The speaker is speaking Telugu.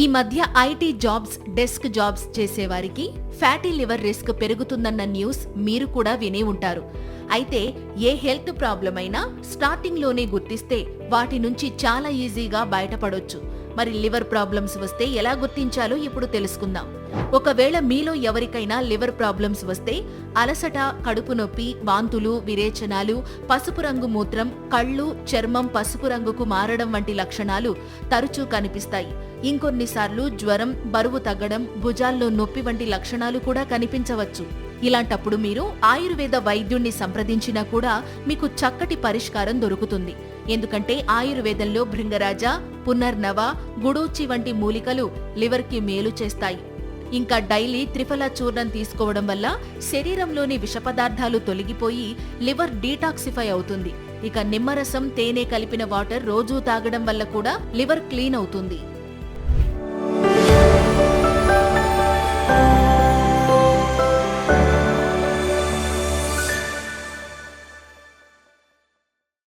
ఈ మధ్య ఐటీ జాబ్స్, డెస్క్ జాబ్స్ చేసేవారికి ఫ్యాటీ లివర్ రిస్క్ పెరుగుతుందన్న న్యూస్ మీరు కూడా వినే ఉంటారు. అయితే ఏ హెల్త్ ప్రాబ్లం అయినా స్టార్టింగ్లోనే గుర్తిస్తే వాటి నుంచి చాలా ఈజీగా బయటపడొచ్చు. మరి లివర్ ప్రాబ్లమ్స్ వస్తే ఎలా గుర్తించాలో ఇప్పుడు తెలుసుకుందాం. ఒకవేళ మీలో ఎవరికైనా లివర్ ప్రాబ్లమ్స్ వస్తే అలసట, కడుపు నొప్పి, వాంతులు, విరేచనాలు, పసుపు రంగు మూత్రం, కళ్ళు, చర్మం పసుపు రంగుకు మారడం వంటి లక్షణాలు తరచూ కనిపిస్తాయి. ఇంకొన్నిసార్లు జ్వరం, బరువు తగ్గడం, భుజాల్లో నొప్పి వంటి లక్షణాలు కూడా కనిపించవచ్చు. ఇలాంటప్పుడు మీరు ఆయుర్వేద వైద్యుణ్ణి సంప్రదించినా కూడా మీకు చక్కటి పరిష్కారం దొరుకుతుంది. ఎందుకంటే ఆయుర్వేదంలో భృంగరాజ, పునర్నవ, గుడూచి వంటి మూలికలు లివర్కి మేలు చేస్తాయి. ఇంకా డైలీ త్రిఫల చూర్ణం తీసుకోవడం వల్ల శరీరంలోని విషపదార్థాలు తొలగిపోయి లివర్ డీటాక్సిఫై అవుతుంది. ఇక నిమ్మరసం, తేనె కలిపిన వాటర్ రోజూ తాగడం వల్ల కూడా లివర్ క్లీన్ అవుతుంది.